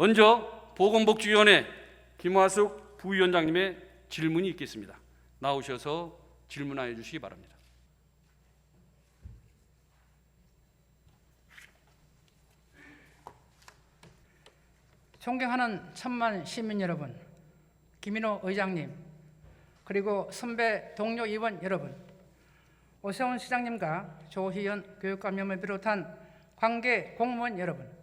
먼저 보건복지위원회 김화숙 부위원장님의 질문이 있겠습니다. 나오셔서 질문하여 주시기 바랍니다. 존경하는 천만 시민 여러분, 김인호 의장님, 그리고 선배 동료 의원 여러분, 오세훈 시장님과 조희연 교육감님을 비롯한 관계 공무원 여러분,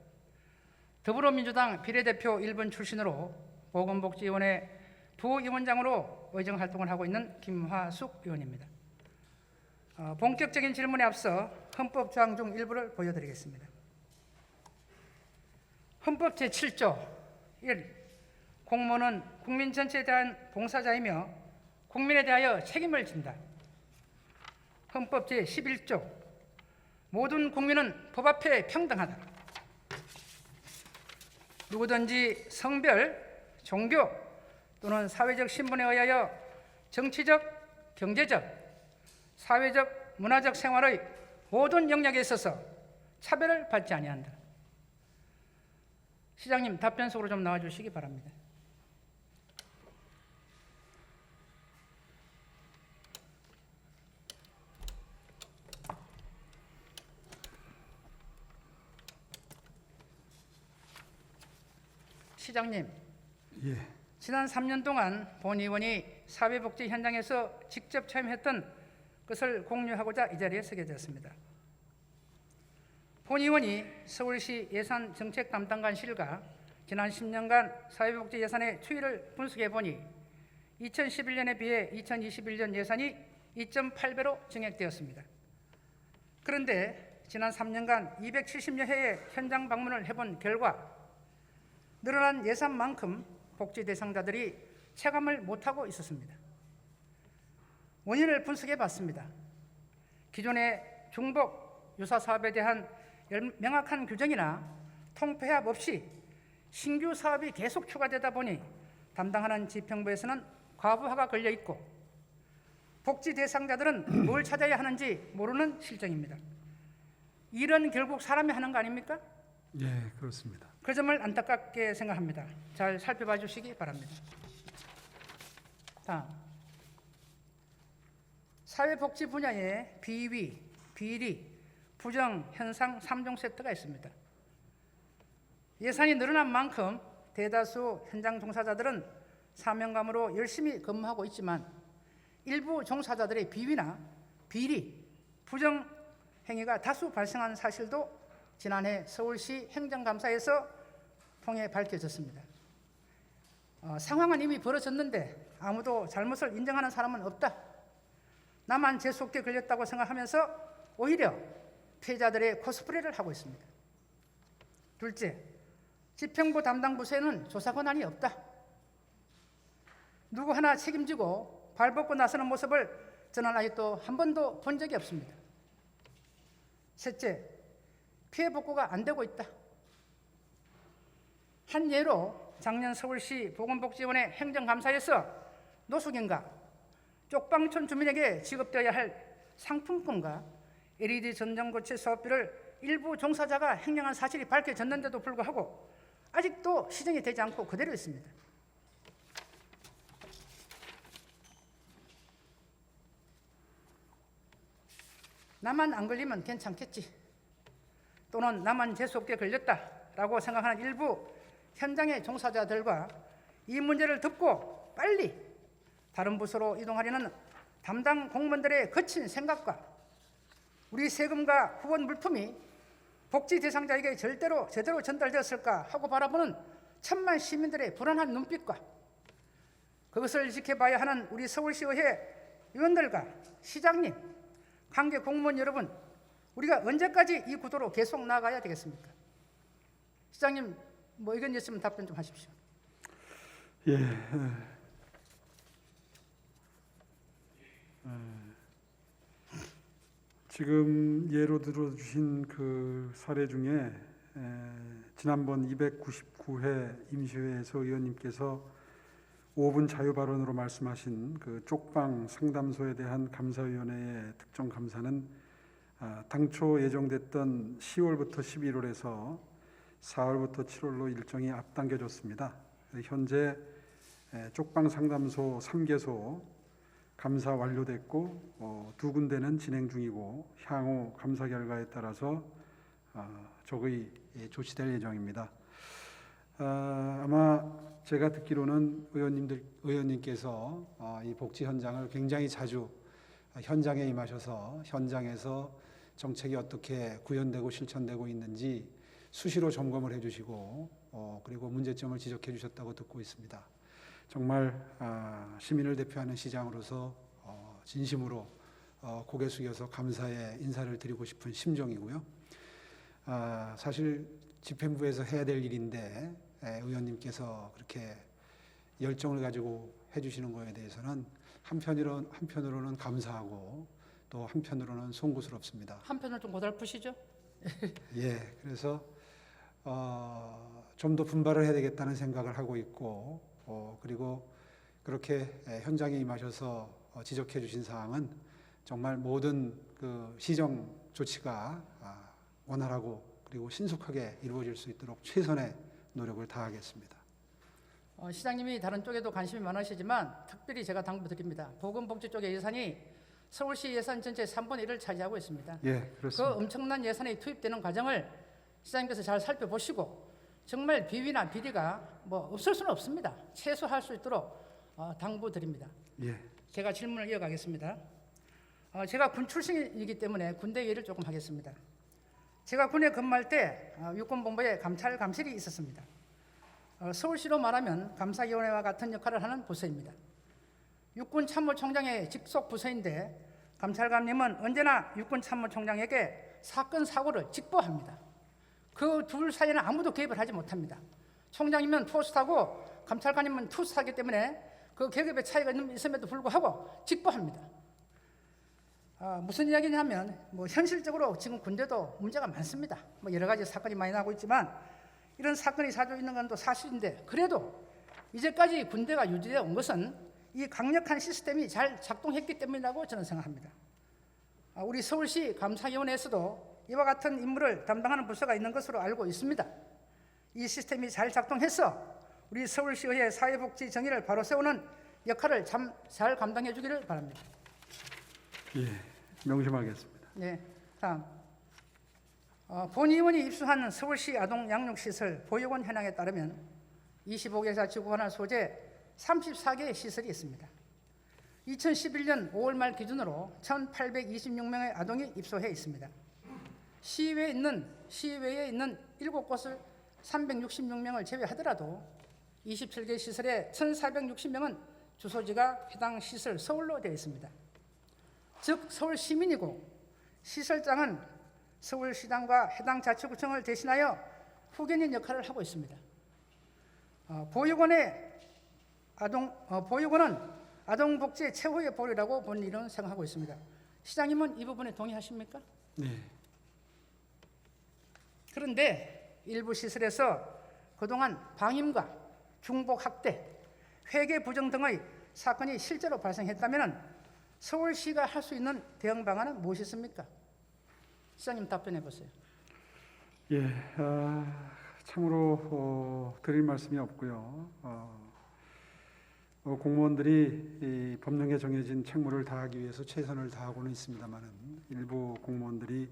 더불어민주당 비례대표 1번 출신으로 보건복지위원회 부위원장으로 의정 활동을 하고 있는 김화숙 의원입니다. 본격적인 질문에 앞서 헌법 조항 중 일부를 보여드리겠습니다. 헌법 제7조 1. 공무원은 국민 전체에 대한 봉사자이며 국민에 대하여 책임을 진다. 헌법 제11조 모든 국민은 법 앞에 평등하다. 누구든지 성별, 종교 또는 사회적 신분에 의하여 정치적, 경제적, 사회적, 문화적 생활의 모든 영역에 있어서 차별을 받지 아니한다. 시장님, 답변 속으로 좀 나와 주시기 바랍니다. 시장님, 지난 3년 동안 본 의원이 사회복지 현장에서 직접 체험했던 것을 공유하고자 이 자리에 서게 되었습니다. 본 의원이 서울시 예산정책 담당관실과 지난 10년간 사회복지 예산의 추이를 분석해 보니 2011년에 비해 2021년 예산이 2.8배로 증액되었습니다. 그런데 지난 3년간 270여 회의 현장 방문을 해본 결과 늘어난 예산만큼 복지 대상자들이 체감을 못하고 있었습니다. 원인을 분석해 봤습니다. 기존의 중복 유사 사업에 대한 명확한 규정이나 통폐합 없이 신규 사업이 계속 추가되다 보니 담당하는 지평부에서는 과부하가 걸려 있고 복지 대상자들은 뭘 찾아야 하는지 모르는 실정입니다. 일은 결국 사람이 하는 거 아닙니까? 예, 그렇습니다. 그 점을 안타깝게 생각합니다. 잘 살펴봐 주시기 바랍니다. 다음, 사회복지 분야에 비위, 비리, 부정, 현상 3종 세트가 있습니다. 예산이 늘어난 만큼 대다수 현장 종사자들은 사명감으로 열심히 근무하고 있지만 일부 종사자들의 비위나 비리, 부정 행위가 다수 발생한 사실도 지난해 서울시 행정감사에서 통해 밝혀졌습니다. 상황은 이미 벌어졌는데 아무도 잘못을 인정하는 사람은 없다. 나만 재수없게 걸렸다고 생각하면서 오히려 피해자들의 코스프레를 하고 있습니다. 둘째, 지평부 담당 부서에는 조사 권한이 없다. 누구 하나 책임지고 발벗고 나서는 모습을 저는 아직도 한 번도 본 적이 없습니다. 셋째, 피해 복구가 안 되고 있다. 한 예로 작년 서울시 보건복지원의 행정감사에서 노숙인과 쪽방촌 주민에게 지급되어야 할 상품권과 LED 전등 고체 사업비를 일부 종사자가 횡령한 사실이 밝혀졌는데도 불구하고 아직도 시정이 되지 않고 그대로 있습니다. 나만 안 걸리면 괜찮겠지, 또는 나만 재수없게 걸렸다라고 생각하는 일부 현장의 종사자들과 이 문제를 듣고 빨리 다른 부서로 이동하려는 담당 공무원들의 거친 생각과 우리 세금과 후원 물품이 복지 대상자에게 제대로 전달되었을까 하고 바라보는 천만 시민들의 불안한 눈빛과 그것을 지켜봐야 하는 우리 서울시의회 의원들과 시장님, 관계 공무원 여러분, 우리가 언제까지 이 구도로 계속 나가야 되겠습니까? 시장님, 뭐 의견 있으면 답변 좀 하십시오. 예. 지금 예로 들어주신 그 사례 중에 지난번 299회 임시회에서 의원님께서 5분 자유 발언으로 말씀하신 그 쪽방 상담소에 대한 감사위원회의 특정 감사는 당초 예정됐던 10월부터 11월에서 4월부터 7월로 일정이 앞당겨졌습니다. 현재 쪽방 상담소 3개소 감사 완료됐고 2군데는 진행 중이고 향후 감사 결과에 따라서 적의 조치될 예정입니다. 아마 제가 듣기로는 의원님께서 이 복지 현장을 굉장히 자주 현장에 임하셔서 현장에서 정책이 어떻게 구현되고 실천되고 있는지 수시로 점검을 해주시고 그리고 문제점을 지적해 주셨다고 듣고 있습니다. 정말 시민을 대표하는 시장으로서 진심으로 고개 숙여서 감사의 인사를 드리고 싶은 심정이고요. 사실 집행부에서 해야 될 일인데 의원님께서 그렇게 열정을 가지고 해주시는 거에 대해서는 한편으로는 감사하고 또 한편으로는 송구스럽습니다. 한편으로 좀 고달프시죠? 예, 그래서 좀 더 분발을 해야 되겠다는 생각을 하고 있고 그리고 그렇게 현장에 임하셔서 지적해 주신 사항은 정말 모든 그 시정 조치가 원활하고 그리고 신속하게 이루어질 수 있도록 최선의 노력을 다하겠습니다. 시장님이 다른 쪽에도 관심이 많으시지만 특별히 제가 당부드립니다. 보건복지 쪽의 예산이 서울시 예산 전체의 3분의 1을 차지하고 있습니다. 예, 그 그렇습니다. 엄청난 예산이 투입되는 과정을 시장님께서 잘 살펴보시고 정말 비위나 비리가 없을 수는 없습니다. 최소화할 수 있도록 당부드립니다. 예, 제가 질문을 이어가겠습니다. 제가 군 출신이기 때문에 군대 얘기를 조금 하겠습니다. 제가 군에 근무할 때 육군본부에 감찰 감실이 있었습니다. 서울시로 말하면 감사위원회와 같은 역할을 하는 부서입니다. 육군참모총장의 직속 부서인데 감찰관님은 언제나 육군참모총장에게 사건 사고를 직보합니다. 그 둘 사이에는 아무도 개입을 하지 못합니다. 총장이면 포스트하고 감찰관님은 투스하기 때문에 그 계급의 차이가 있음에도 불구하고 직보합니다. 무슨 이야기냐면 현실적으로 지금 군대도 문제가 많습니다. 여러 가지 사건이 많이 나고 있지만 이런 사건이 자주 있는 건 또 사실인데 그래도 이제까지 군대가 유지되어 온 것은 이 강력한 시스템이 잘 작동했기 때문이라고 저는 생각합니다. 우리 서울시 감사위원회에서도 이와 같은 임무를 담당하는 부서가 있는 것으로 알고 있습니다. 이 시스템이 잘 작동해서 우리 서울시의회 사회복지 정의를 바로 세우는 역할을 잘 감당해 주기를 바랍니다. 예, 명심하겠습니다. 네, 다음. 본 의원이 입수한 서울시 아동 양육시설 보육원 현황에 따르면 25개사 지구 하나 소재 34개의 시설이 있습니다. 2011년 5월 말 기준으로 1,826명의 아동이 입소해 있습니다. 시외에 있는 7곳을 366명을 제외하더라도 27개 시설에 1,460명은 주소지가 해당 시설 서울로 되어 있습니다. 즉 서울 시민이고 시설장은 서울시장과 해당 자치구청을 대신하여 후견인 역할을 하고 있습니다. 보육원은 아동복지의 최후의 보루라고 본인은 생각하고 있습니다. 시장님은 이 부분에 동의하십니까? 네. 그런데 일부 시설에서 그동안 방임과 중복 학대, 회계 부정 등의 사건이 실제로 발생했다면 서울시가 할 수 있는 대응 방안은 무엇이 있습니까? 시장님 답변해 보세요. 예, 참으로 드릴 말씀이 없고요. 공무원들이 이 법령에 정해진 책무를 다하기 위해서 최선을 다하고는 있습니다만은 일부 공무원들이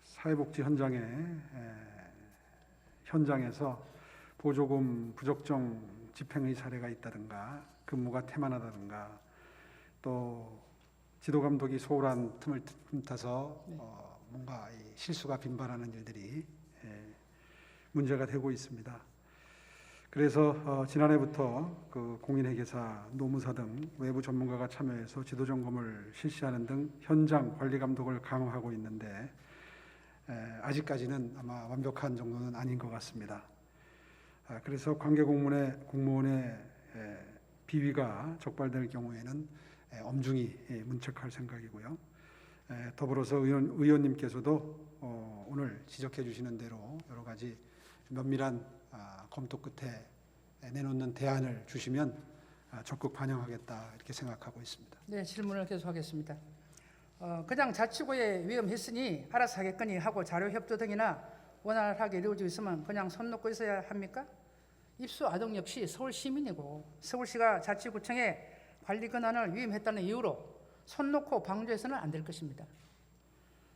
사회복지 현장에서 보조금 부적정 집행의 사례가 있다든가 근무가 태만하다든가 또 지도감독이 소홀한 틈을 틈타서 뭔가 실수가 빈번하는 일들이 문제가 되고 있습니다. 그래서 지난해부터 그 공인회계사, 노무사 등 외부 전문가가 참여해서 지도 점검을 실시하는 등 현장 관리 감독을 강화하고 있는데 아직까지는 아마 완벽한 정도는 아닌 것 같습니다. 그래서 관계 공무원의 비위가 적발될 경우에는 엄중히 문책할 생각이고요. 더불어서 의원님께서도 오늘 지적해 주시는 대로 여러 가지 면밀한 검토 끝에 내놓는 대안을 주시면 적극 반영하겠다 이렇게 생각하고 있습니다. 네, 질문을 계속하겠습니다. 그냥 자치구에 위험했으니 알아서 하겠거니 하고 자료 협조 등이나 원활하게 이루어지고 있으면 그냥 손 놓고 있어야 합니까? 입수 아동 역시 서울 시민이고 서울시가 자치구청에 관리 권한을 위임했다는 이유로 손 놓고 방조해서는 안 될 것입니다.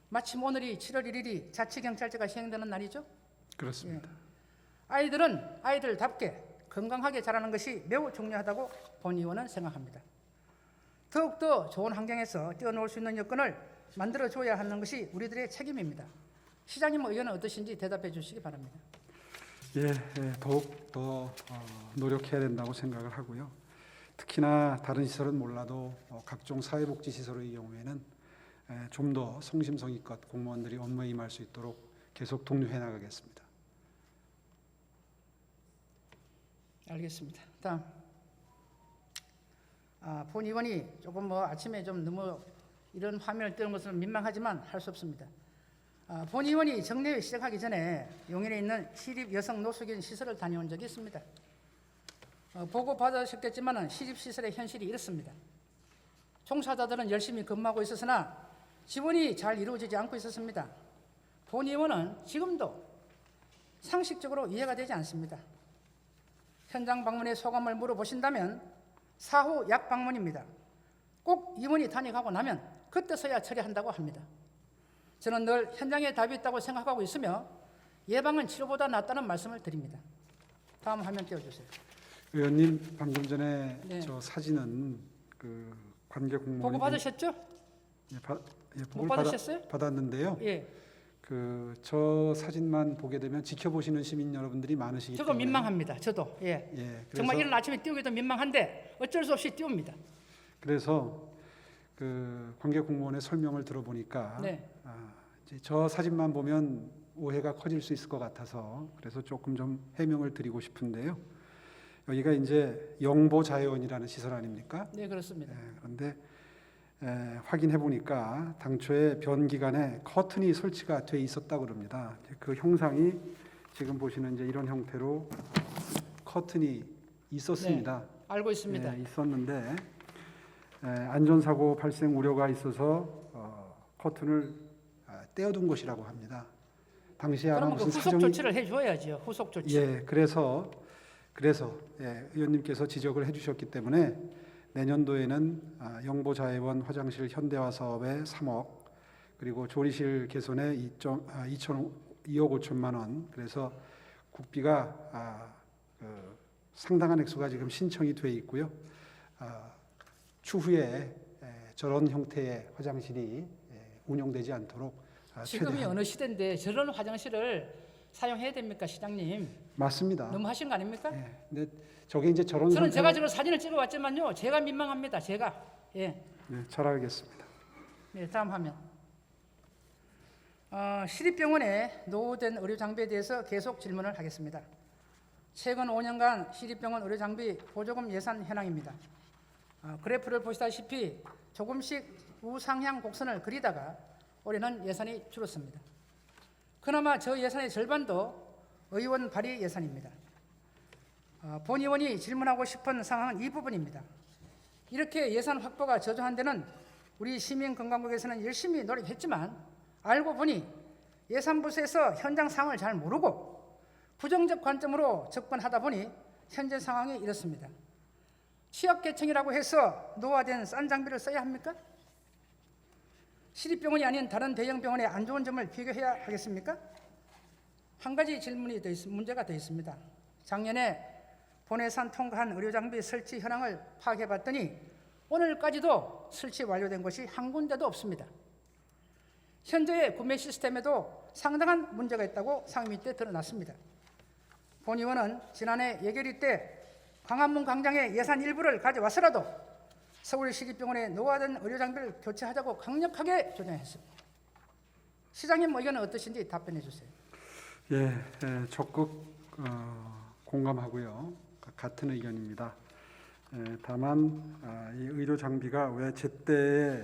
마침 오늘이 7월 1일이 자치경찰제가 시행되는 날이죠. 그렇습니다. 아이들은 아이들답게 건강하게 자라는 것이 매우 중요하다고 본 의원은 생각합니다. 더욱더 좋은 환경에서 뛰어놀 수 있는 여건을 만들어줘야 하는 것이 우리들의 책임입니다. 시장님 의견은 어떠신지 대답해 주시기 바랍니다. 더욱 더 노력해야 된다고 생각을 하고요. 특히나 다른 시설은 몰라도 각종 사회복지 시설의 경우에는 좀 더 성심성의껏 공무원들이 업무에 임할 수 있도록 계속 독려해 나가겠습니다. 알겠습니다. 다음. 본 의원이 조금 아침에 좀 너무 이런 화면을 띄는 것은 민망하지만 할 수 없습니다. 본 의원이 정례회 시작하기 전에 용인에 있는 시립 여성 노숙인 시설을 다녀온 적이 있습니다. 보고 받으셨겠지만 시립시설의 현실이 이렇습니다. 종사자들은 열심히 근무하고 있었으나 지원이 잘 이루어지지 않고 있었습니다. 본 의원은 지금도 상식적으로 이해가 되지 않습니다. 현장 방문의 소감을 물어보신다면 사후 약 방문입니다. 꼭 입원이 다녀가고 나면 그때서야 처리한다고 합니다. 저는 늘 현장에 답이 있다고 생각하고 있으며 예방은 치료보다 낫다는 말씀을 드립니다. 다음 화면 띄워주세요. 의원님 방금 전에 네. 저 사진은 그 관계 공무원이 보고 받으셨죠? 못 보고를 받으셨어요? 받았는데요. 예. 저 사진만 보게 되면 지켜보시는 시민 여러분들이 많으시기 저도 때문에 민망합니다. 저도. 예. 그래서, 정말 이런 아침에 띄우기도 민망한데 어쩔 수 없이 띄웁니다. 그래서 그 관계 공무원의 설명을 들어보니까 네. 이제 저 사진만 보면 오해가 커질 수 있을 것 같아서 그래서 조금 좀 해명을 드리고 싶은데요. 여기가 이제 영보자회원이라는 시설 아닙니까? 네, 그렇습니다. 그런데 확인해 보니까 당초에 변 기간에 커튼이 설치가 돼 있었다고 그럽니다. 그 형상이 지금 보시는 이제 이런 형태로 커튼이 있었습니다. 네, 알고 있습니다. 있었는데 안전사고 발생 우려가 있어서 커튼을 떼어둔 것이라고 합니다. 당시에 아마 그러면 그 무슨 후속 사정이 조치를 해줘야지요. 후속 조치. 그래서 의원님께서 지적을 해주셨기 때문에 내년도에는 영보자회원 화장실 현대화 사업에 3억 그리고 조리실 개선에 2억 5천만 원 그래서 국비가 상당한 액수가 지금 신청이 돼 있고요. 추후에 저런 형태의 화장실이 운영되지 않도록 지금이 최대한 어느 시대인데 저런 화장실을 사용해야 됩니까, 시장님? 맞습니다. 너무 하신 거 아닙니까? 근데 저게 이제 저런 저는 형태로- 제가 저런 사진을 찍어왔지만요, 제가 민망합니다. 제가. 예. 잘 알겠습니다. 네, 다음 화면. 시립병원의 노후된 의료 장비에 대해서 계속 질문을 하겠습니다. 최근 5년간 시립병원 의료 장비 보조금 예산 현황입니다. 그래프를 보시다시피 조금씩 우상향 곡선을 그리다가 올해는 예산이 줄었습니다. 그나마 저 예산의 절반도 의원 발의 예산입니다. 본 의원이 질문하고 싶은 상황은 이 부분입니다. 이렇게 예산 확보가 저조한 데는 우리 시민건강국에서는 열심히 노력했지만 알고 보니 예산부서에서 현장 상황을 잘 모르고 부정적 관점으로 접근하다 보니 현재 상황이 이렇습니다. 취약계층이라고 해서 노화된 싼 장비를 써야 합니까? 시립병원이 아닌 다른 대형 병원의 안 좋은 점을 비교해야 하겠습니까? 한 가지 질문이 문제가 더 있습니다. 작년에 본예산 통과한 의료장비 설치 현황을 파악해봤더니 오늘까지도 설치 완료된 곳이 한 군데도 없습니다. 현재의 구매 시스템에도 상당한 문제가 있다고 상임위 때 드러났습니다. 본 의원은 지난해 예결위 때 광화문 광장에 예산 일부를 가져와서라도 서울시립병원의 노화된 의료장비를 교체하자고 강력하게 주장했습니다. 시장님 의견은 어떠신지 답변해 주세요. 적극 공감하고요. 같은 의견입니다. 다만 이 의료 장비가 왜 제때에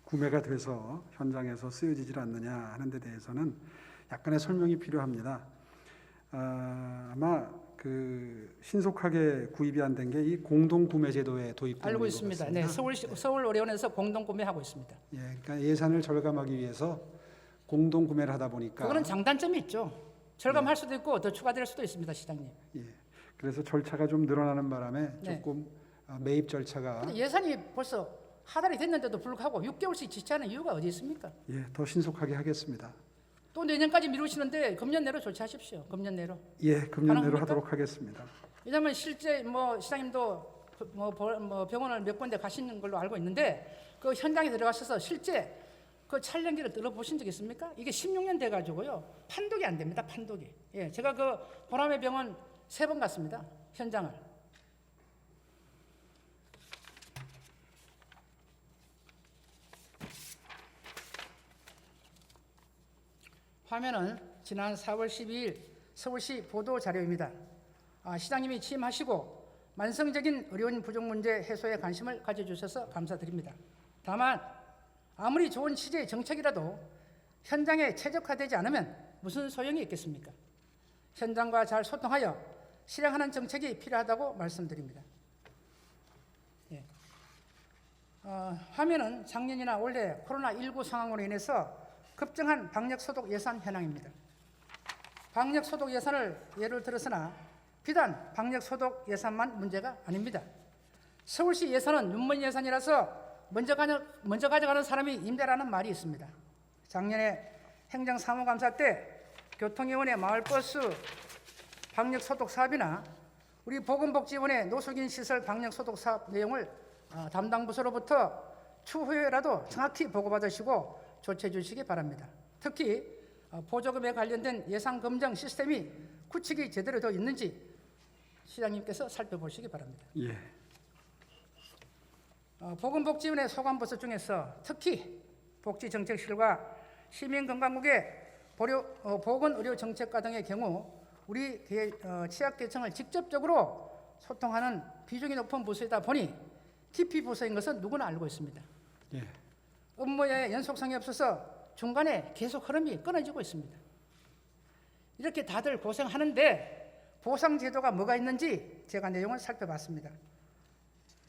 구매가 돼서 현장에서 쓰여지질 않느냐 하는 데 대해서는 약간의 설명이 필요합니다. 아마 신속하게 구입이 안 된 게 이 공동 구매 제도에 도입된 알고 것 있습니다. 같습니다. 네, 서울 의료원에서 공동 구매하고 있습니다. 예, 그러니까 예산을 절감하기 위해서 공동 구매를 하다 보니까 그거는 장단점이 있죠. 절감할 수도 있고 더 추가될 수도 있습니다, 시장님. 예, 그래서 절차가 좀 늘어나는 바람에 네. 조금 매입 절차가 근데 예산이 벌써 하달이 됐는데도 불구하고 6개월씩 지체하는 이유가 어디 있습니까? 더 신속하게 하겠습니다. 또 내년까지 미루시는데 금년 내로 조치하십시오. 금년 내로. 예, 금년 내로 가능합니까? 하도록 하겠습니다. 왜냐하면 실제 시장님도 병원을 몇 군데 가시는 걸로 알고 있는데 그 현장에 들어가셔서 실제 그 촬영기를 들어보신 적 있습니까? 이게 16년 돼 가지고요 판독이 안 됩니다. 판독이. 예, 제가 그 보람의 병원 3번 갔습니다. 현장을. 화면은 지난 4월 12일 서울시 보도 자료입니다. 시장님이 취임하시고 만성적인 의료인 부족 문제 해소에 관심을 가져주셔서 감사드립니다. 다만 아무리 좋은 취지의 정책이라도 현장에 최적화되지 않으면 무슨 소용이 있겠습니까? 현장과 잘 소통하여 실행하는 정책이 필요하다고 말씀드립니다. 예. 화면은 작년이나 올해 코로나19 상황으로 인해서 급증한 방역소독 예산 현황입니다. 방역소독 예산을 예를 들어서나 비단 방역소독 예산만 문제가 아닙니다. 서울시 예산은 윤문 예산이라서 먼저 가져가는 사람이 임대라는 말이 있습니다. 작년에 행정사무감사 때 교통위원회 마을버스 방역소독 사업이나 우리 보건복지원의 노숙인 시설 방역소독 사업 내용을 담당 부서로부터 추후에라도 정확히 보고받으시고 조치해 주시기 바랍니다. 특히 보조금에 관련된 예산 검증 시스템이 구축이 제대로 되어 있는지 시장님께서 살펴보시기 바랍니다. 예, 보건복지원의 소관부서 중에서 특히 복지정책실과 시민건강국의 보건의료정책과 등의 경우 우리 취약계층을 직접적으로 소통하는 비중이 높은 부서이다 보니 TP 부서인 것은 누구나 알고 있습니다. 예, 업무에 연속성이 없어서 중간에 계속 흐름이 끊어지고 있습니다. 이렇게 다들 고생하는데 보상 제도가 뭐가 있는지 제가 내용을 살펴봤습니다.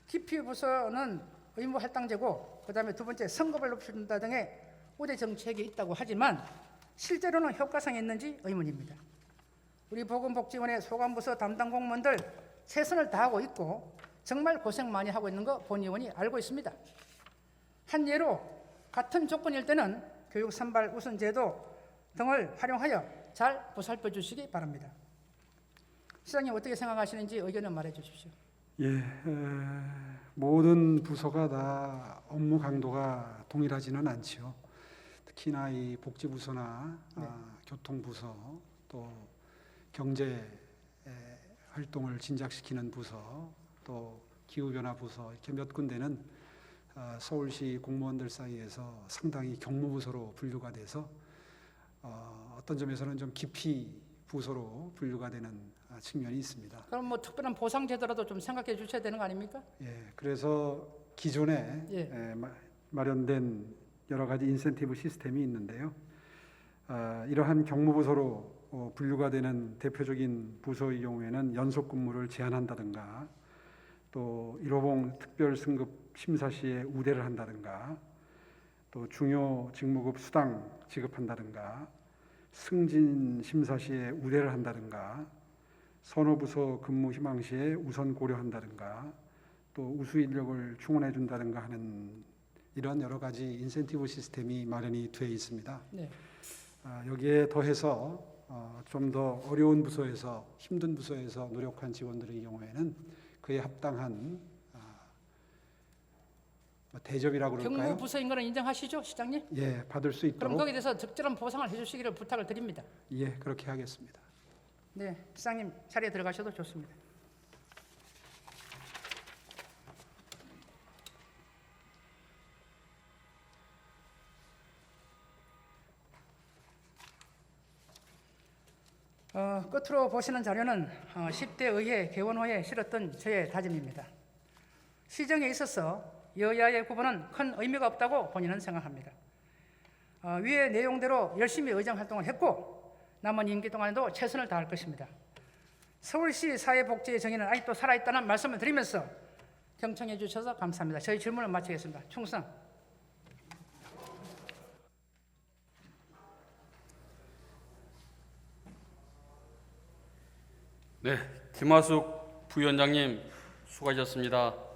TP 부서는 의무 할당제고 그다음에 두 번째 선급을 높여준다 등의 우대 정책이 있다고 하지만 실제로는 효과성이 있는지 의문입니다. 우리 보건복지원의 소관부서 담당 공무원들 최선을 다하고 있고 정말 고생 많이 하고 있는 거 본의원이 알고 있습니다. 한 예로 같은 조건일 때는 교육 선발 우선 제도 등을 활용하여 잘 보살펴 주시기 바랍니다. 시장님 어떻게 생각하시는지 의견을 말해 주십시오. 예, 모든 부서가 다 업무 강도가 동일하지는 않지요. 특히나 이 복지부서나 교통부서 또 경제 활동을 진작시키는 부서 또 기후변화부서 이렇게 몇 군데는 서울시 공무원들 사이에서 상당히 경무부서로 분류가 돼서 어떤 점에서는 좀 깊이 부서로 분류가 되는 측면이 있습니다. 그럼 뭐 특별한 보상 제도라도 좀 생각해 주셔야 되는 거 아닙니까? 예, 그래서 기존에 마련된 여러 가지 인센티브 시스템이 있는데요. 이러한 경무부서로 분류가 되는 대표적인 부서의 경우에는 연속 근무를 제한한다든가 또 1호봉 특별 승급 심사 시에 우대를 한다든가 또 중요 직무급 수당 지급한다든가 승진 심사 시에 우대를 한다든가 선호부서 근무 희망 시에 우선 고려한다든가 또 우수 인력을 충원해 준다든가 하는 이런 여러 가지 인센티브 시스템이 마련이 되어 있습니다. 네. 여기에 더해서 좀 더 어려운 부서에서 힘든 부서에서 노력한 직원들의 경우에는 그에 합당한 대접이라고 그럴까요? 경무 부서인 거는 인정하시죠, 시장님? 예, 받을 수 그럼 있도록 거기에 대해서 적절한 보상을 해주시기를 부탁을 드립니다. 예, 그렇게 하겠습니다. 네, 시장님 자리에 들어가셔도 좋습니다. 끝으로 보시는 자료는 10대 의회 개원 후에 실었던 저의 다짐입니다. 시정에 있어서 여야의 구분은 큰 의미가 없다고 본인은 생각합니다. 위의 내용대로 열심히 의정 활동을 했고 남은 임기 동안에도 최선을 다할 것입니다. 서울시 사회복지의 정의는 아직도 살아있다는 말씀을 드리면서 경청해 주셔서 감사합니다. 저희 질문을 마치겠습니다. 충성. 네, 김하숙 부위원장님 수고하셨습니다.